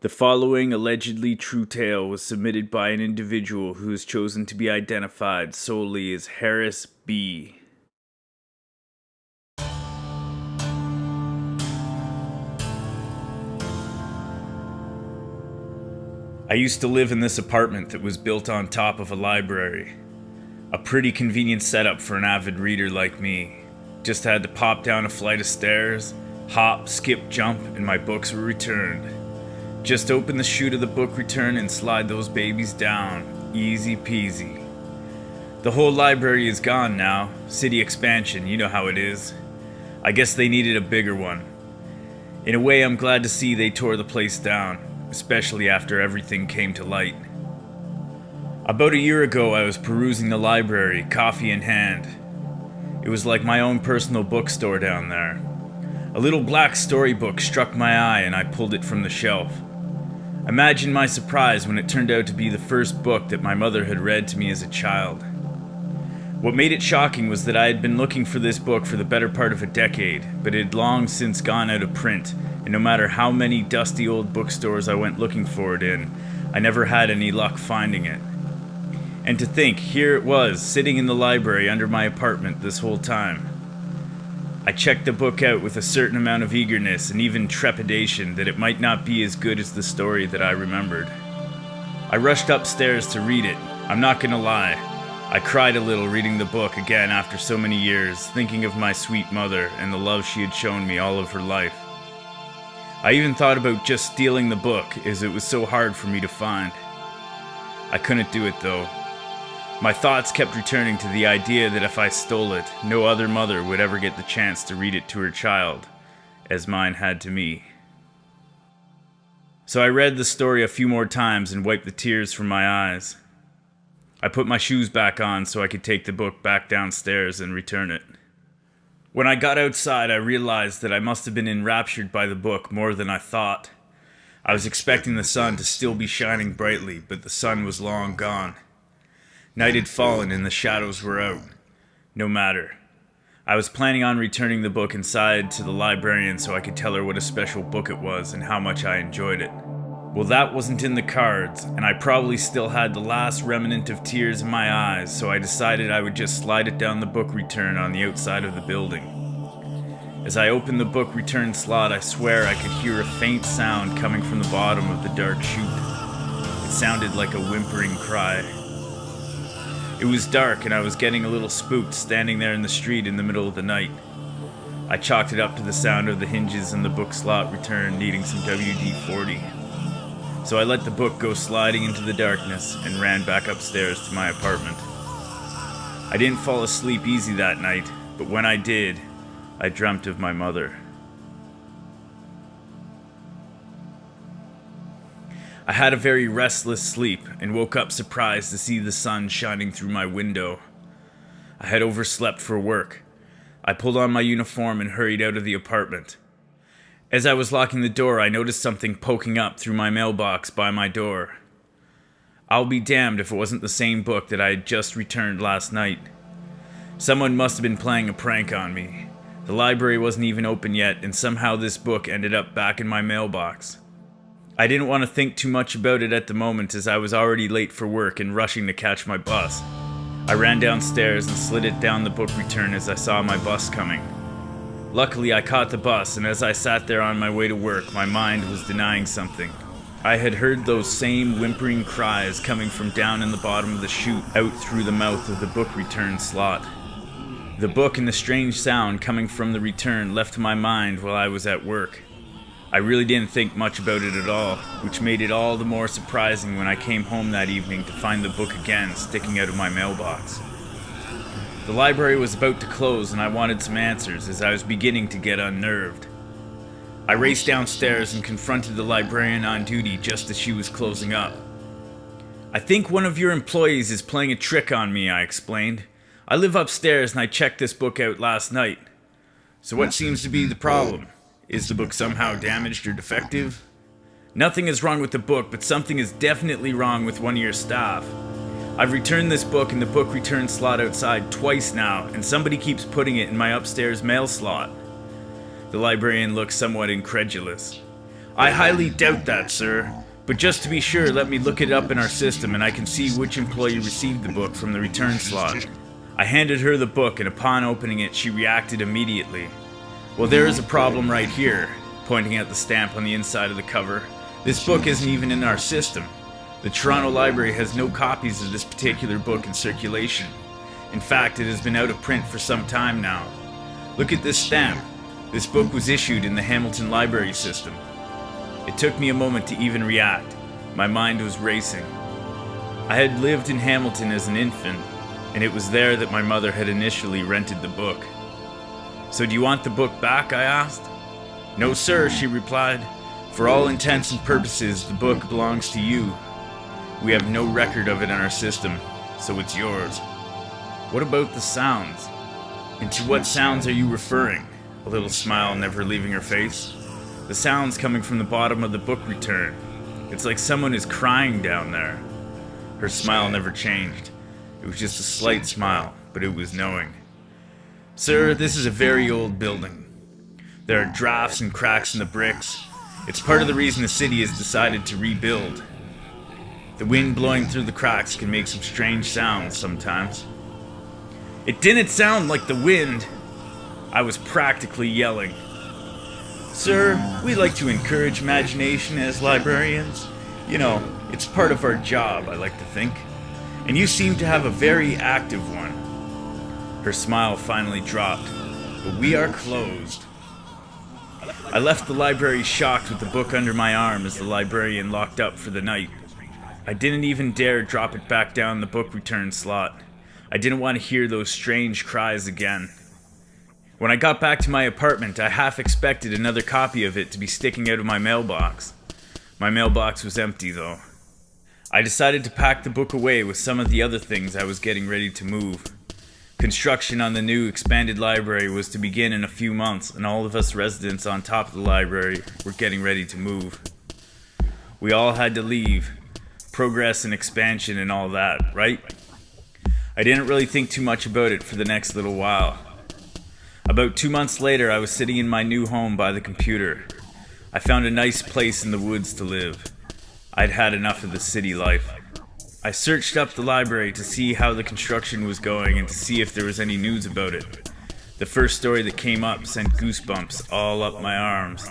The following allegedly true tale was submitted by an individual who has chosen to be identified solely as Harris B. I used to live in this apartment that was built on top of a library. A pretty convenient setup for an avid reader like me. Just had to pop down a flight of stairs, hop, skip, jump, and my books were returned. Just open the chute of the book return and slide those babies down. Easy peasy. The whole library is gone now. City expansion, you know how it is. I guess they needed a bigger one. In a way, I'm glad to see they tore the place down, especially after everything came to light. About a year ago, I was perusing the library, coffee in hand. It was like my own personal bookstore down there. A little black storybook struck my eye and I pulled it from the shelf. Imagine my surprise when it turned out to be the first book that my mother had read to me as a child. What made it shocking was that I had been looking for this book for the better part of a decade, but it had long since gone out of print, and no matter how many dusty old bookstores I went looking for it in, I never had any luck finding it. And to think, here it was, sitting in the library under my apartment this whole time. I checked the book out with a certain amount of eagerness and even trepidation that it might not be as good as the story that I remembered. I rushed upstairs to read it. I'm not gonna lie. I cried a little reading the book again after so many years, thinking of my sweet mother and the love she had shown me all of her life. I even thought about just stealing the book, as it was so hard for me to find. I couldn't do it though. My thoughts kept returning to the idea that if I stole it, no other mother would ever get the chance to read it to her child, as mine had to me. So I read the story a few more times and wiped the tears from my eyes. I put my shoes back on so I could take the book back downstairs and return it. When I got outside, I realized that I must have been enraptured by the book more than I thought. I was expecting the sun to still be shining brightly, but the sun was long gone. Night had fallen and the shadows were out. No matter. I was planning on returning the book inside to the librarian so I could tell her what a special book it was and how much I enjoyed it. Well, that wasn't in the cards, and I probably still had the last remnant of tears in my eyes, so I decided I would just slide it down the book return on the outside of the building. As I opened the book return slot, I swear I could hear a faint sound coming from the bottom of the dark chute. It sounded like a whimpering cry. It was dark and I was getting a little spooked standing there in the street in the middle of the night. I chalked it up to the sound of the hinges and the book slot return needing some WD-40. So I let the book go sliding into the darkness and ran back upstairs to my apartment. I didn't fall asleep easy that night, but when I did, I dreamt of my mother. I had a very restless sleep and woke up surprised to see the sun shining through my window. I had overslept for work. I pulled on my uniform and hurried out of the apartment. As I was locking the door, I noticed something poking up through my mailbox by my door. I'll be damned if it wasn't the same book that I had just returned last night. Someone must have been playing a prank on me. The library wasn't even open yet, and somehow this book ended up back in my mailbox. I didn't want to think too much about it at the moment as I was already late for work and rushing to catch my bus. I ran downstairs and slid it down the book return as I saw my bus coming. Luckily, I caught the bus, and as I sat there on my way to work, my mind was denying something. I had heard those same whimpering cries coming from down in the bottom of the chute out through the mouth of the book return slot. The book and the strange sound coming from the return left my mind while I was at work. I really didn't think much about it at all, which made it all the more surprising when I came home that evening to find the book again sticking out of my mailbox. The library was about to close and I wanted some answers as I was beginning to get unnerved. I raced downstairs and confronted the librarian on duty just as she was closing up. "I think one of your employees is playing a trick on me," I explained. "I live upstairs and I checked this book out last night. So what seems to be the problem? Is the book somehow damaged or defective?" "Nothing is wrong with the book, but something is definitely wrong with one of your staff. I've returned this book in the book return slot outside twice now, and somebody keeps putting it in my upstairs mail slot." The librarian looked somewhat incredulous. I highly doubt that, sir. But just to be sure, let me look it up in our system and I can see which employee received the book from the return slot. I handed her the book and upon opening it, she reacted immediately. Well, there is a problem right here, pointing at the stamp on the inside of the cover. This book isn't even in our system. The Toronto Library has no copies of this particular book in circulation. In fact, it has been out of print for some time now. Look at this stamp. This book was issued in the Hamilton Library system. It took me a moment to even react. My mind was racing. I had lived in Hamilton as an infant, and it was there that my mother had initially rented the book. So do you want the book back, I asked. No, sir, she replied. For all intents and purposes, the book belongs to you. We have no record of it in our system, so it's yours. What about the sounds? And to what sounds are you referring? A little smile never leaving her face. The sounds coming from the bottom of the book return. It's like someone is crying down there. Her smile never changed. It was just a slight smile, but it was knowing. Sir, this is a very old building. There are drafts and cracks in the bricks. It's part of the reason the city has decided to rebuild. The wind blowing through the cracks can make some strange sounds sometimes. It didn't sound like the wind. I was practically yelling. Sir, we like to encourage imagination as librarians. You know, it's part of our job, I like to think. And you seem to have a very active one. Her smile finally dropped. But we are closed. I left the library shocked with the book under my arm as the librarian locked up for the night. I didn't even dare drop it back down the book return slot. I didn't want to hear those strange cries again. When I got back to my apartment, I half expected another copy of it to be sticking out of my mailbox. My mailbox was empty, though. I decided to pack the book away with some of the other things I was getting ready to move. Construction on the new expanded library was to begin in a few months, and all of us residents on top of the library were getting ready to move. We all had to leave. Progress and expansion and all that, right? I didn't really think too much about it for the next little while. About 2 months later, I was sitting in my new home by the computer. I found a nice place in the woods to live. I'd had enough of the city life. I searched up the library to see how the construction was going and to see if there was any news about it. The first story that came up sent goosebumps all up my arms.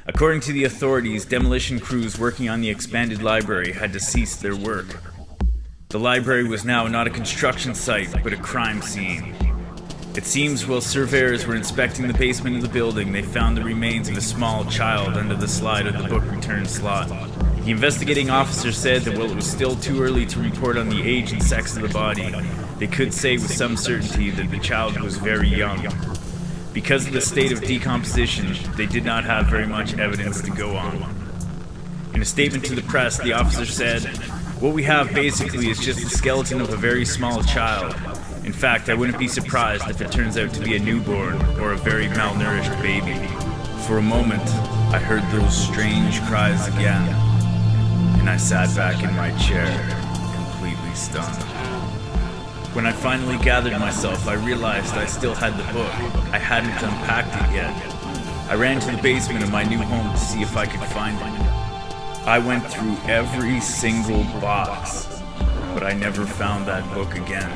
According to the authorities, demolition crews working on the expanded library had to cease their work. The library was now not a construction site, but a crime scene. It seems while surveyors were inspecting the basement of the building, they found the remains of a small child under the slide of the book return slot. The investigating officer said that while it was still too early to report on the age and sex of the body, they could say with some certainty that the child was very young. Because of the state of decomposition, they did not have very much evidence to go on. In a statement to the press, the officer said, "What we have basically is just the skeleton of a very small child. In fact, I wouldn't be surprised if it turns out to be a newborn or a very malnourished baby." For a moment, I heard those strange cries again, and I sat back in my chair, completely stunned. When I finally gathered myself, I realized I still had the book. I hadn't unpacked it yet. I ran to the basement of my new home to see if I could find it. I went through every single box, but I never found that book again.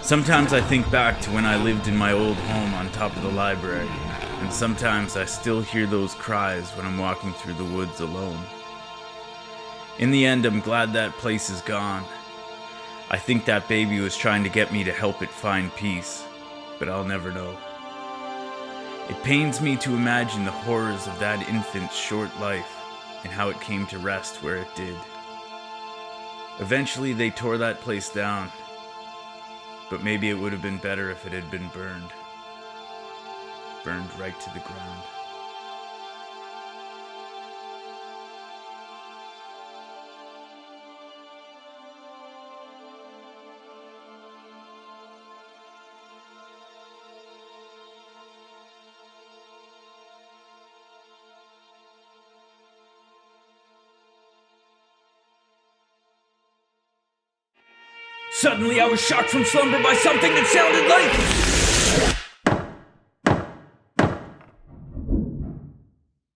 Sometimes I think back to when I lived in my old home on top of the library, and sometimes I still hear those cries when I'm walking through the woods alone. In the end, I'm glad that place is gone. I think that baby was trying to get me to help it find peace, but I'll never know. It pains me to imagine the horrors of that infant's short life and how it came to rest where it did. Eventually, they tore that place down, but maybe it would have been better if it had been burned. Burned right to the ground. Suddenly I was shocked from slumber by something that sounded like